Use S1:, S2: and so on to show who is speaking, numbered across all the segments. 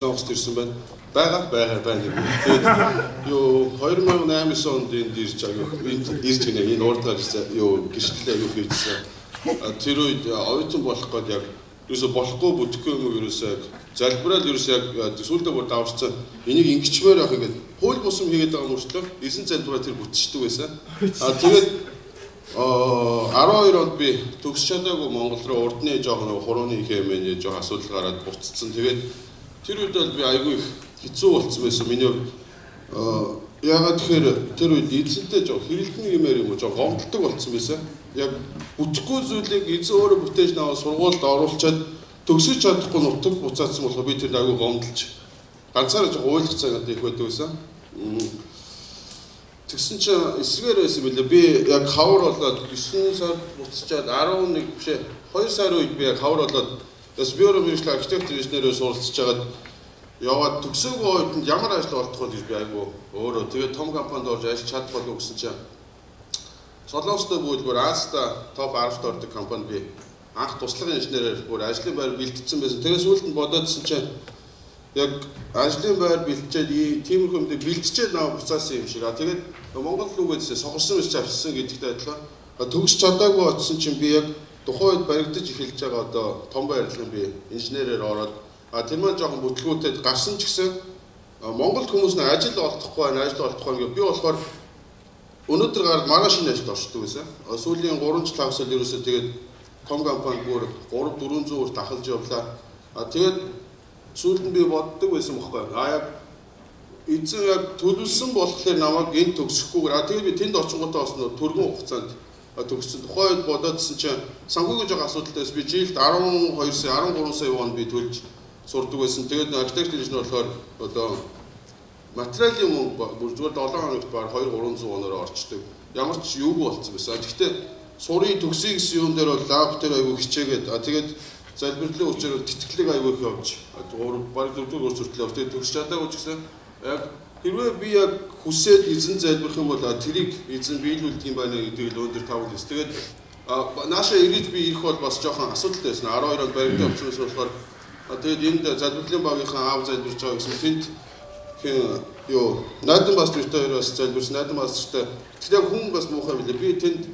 S1: Солонгост ирсэн байна. Байгаа. Тэгээд юу 2008 онд энд ирж гинэ энэ урдгаар юу гэрчлэлээ юу хийжсэн. Тэр үед оюутан болох гээд яг ерөөсө болохгүй бүтэхгүй юм ерөөсө залбирал ерөөсө яг сүлдээ бүр даварцсан. Энийг ингэчмээр авах ингээд хууль бусам хийгээд байгаа мөртлөө 9 залбирал тэр бүтчихдэг байсан. Тэгээд 12 онд би төгс чадаагүй Монгол руу урдны жоохон хурууны хэмээн жоохон асуудал гараад буцсан. Тэгээд тэр үед бол би айгүй хэцүү болцсон байсан. Миний яагаад тэгэхээр тэр үед эзэнтэй жоо хэрэлдэн юмэр юм уу жоо гомдолдог болцсон байсан. Яг бүтэхгүй зүйлийг эзэн өөрөө бүтээж наваа сургуульд оруулчаад төгсөж чадахгүй нутаг буцаацсан болохоор би тэр айгүй гомдолж ганцаараа жоо уйлах цагаад их байдаг байсан. Тэгсэн чинь эсрэгээр байсан билээ. Би яг хавар болоод 9 сард буцчаад 11 биш 2 сар үед би яг хавар болоод бюро мэргэжлийн архитектор инженерээр суралцж байгаад яваад төгсөөгүй үед ямар ажил олдох вэ гэж би айгүй өөрөө тэгээд том компанид орж ажиллаж чадахгүй гэсэн чинь Солонгостой бүлгээр Азта топ 10-т ордог компанид би анх туслах инженерээр бүр ажлын байр бэлтгэсэн байсан. Тэгээд сүүлд нь бодоодсэн чинь яг ажлын байр бэлтжээд тиймэрхүү юмдээ бэлтжээд наваа буцаасан юм шиг. Тэгээд Монгол руугээс сохорсон биш авчсан гэдэгтэй адилхан. Төгсч чадаагүй очсон чинь би яг тухайн үед баригдаж эхэлж байгаа одоо том байрлалын би инженерээр ороод тэр маань жоохон бүтлгүүтэд гарсан ч гэсэн Монголд хүмүүс нь ажил олдохгүй гэж би болохоор өнөөдөр гараад маргааш шинэ ажилд орчдөг байсан. Сүүлийн 3-5 сар ерөөсөө тэгээд том компанид бүр 300-400 хүртэл дахалж явлаа. Тэгээд сүүлд нь би боддог байсан бохоггүй. Яг эзэн яг төлөвлөсөн болохоор намайг энд төгсөхгүйгээр тэгээд би тэнд очингуудаа бас төргөн хугацаанд төгссөн. Тухайн үед бодоодсэн чинь санхүүгийн жоохон асуудалтай би жилд 12 сая 13 сая вон би төлж сурдаг байсан. Тэгээд архитектор инженер болохоор одоо материалын мөнгө бүр зүгээр 7 хоногт баг 200-300 воноор орчдөг. Ямар ч юугүй болцсон байсан. Гэхдээ сурын төгсөй гэсэн юм дээр бол лаб дээр аягүй хичээгээд тэгээд залбирлын учраас тэтгэлэг аягүй их явж баг 4-р хүртэл явж тэгээд төгсч чадаагүй ч гэсэн яг хэрвээ би яг хүсээд эзэн залбирх юм бол тэрийг эзэн биелүүлдэг юм байна гэдгийг л өндөр тавд хэс. Тэгээд нааша ирээд би ирэх бол бас жоохон асуудалтай байсан. 12 он баригдаа явсан болохоор тэгээд энд залбирлын багийнхаа аав залбирч байгаа гэсэн тэнд юу найдан пастортой бас залбирсан найдан пастортой. Тэгэхээр хүн бас муухай билээ. Би тэнд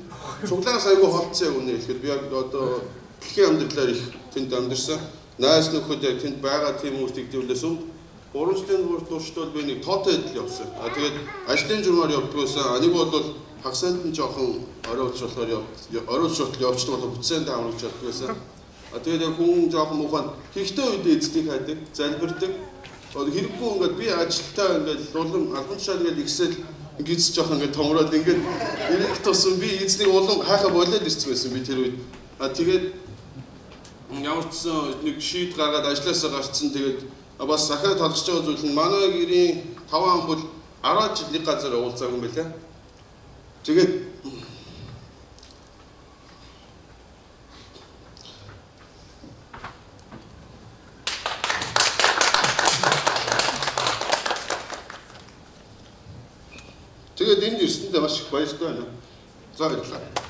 S1: цуглаас аягүй холцсон яг үнэ хэлэхэд би яг одоо дэлхийн амьдралаар их тэнд амьдэрсэн. Найз нөхөд яг тэнд байгаа тийм үрт игдүүлээс өв 3 жилийн туршид би нэг тоотой адил явсан. Тэгээд ажлын журмаар явдаг байсан. Нэг бол хагасанд нь жоохон оройлж болохоор оройлж явчихдаг бол бүтсэнд амруулж чаддаг байсан. Тэгээд яг хүн жоохон муухай хэрэгтэй үед эзнийг хайдаг, залбирдаг. Хэрэггүй ингээд би ажилтаа ингээд улам албан тушаал ингээд ихсэл ингээд жоохон ингээд томроод ингээд ирэх тусам би эзнийг улам хайхаа болоод ирсэн байсан би тэр үед. Тэгээд ямар ч нэг шийд гаргаад ажилласаа гарцсан. Тэгээд бас захиа талж байгаа зүйл нь манай гэрийн 5 ам бол 10 жил нэг газар уулзаагүй юм байлаа. Тэгээд энд ирсэндээ маш их баяртай байна. За баярлалаа.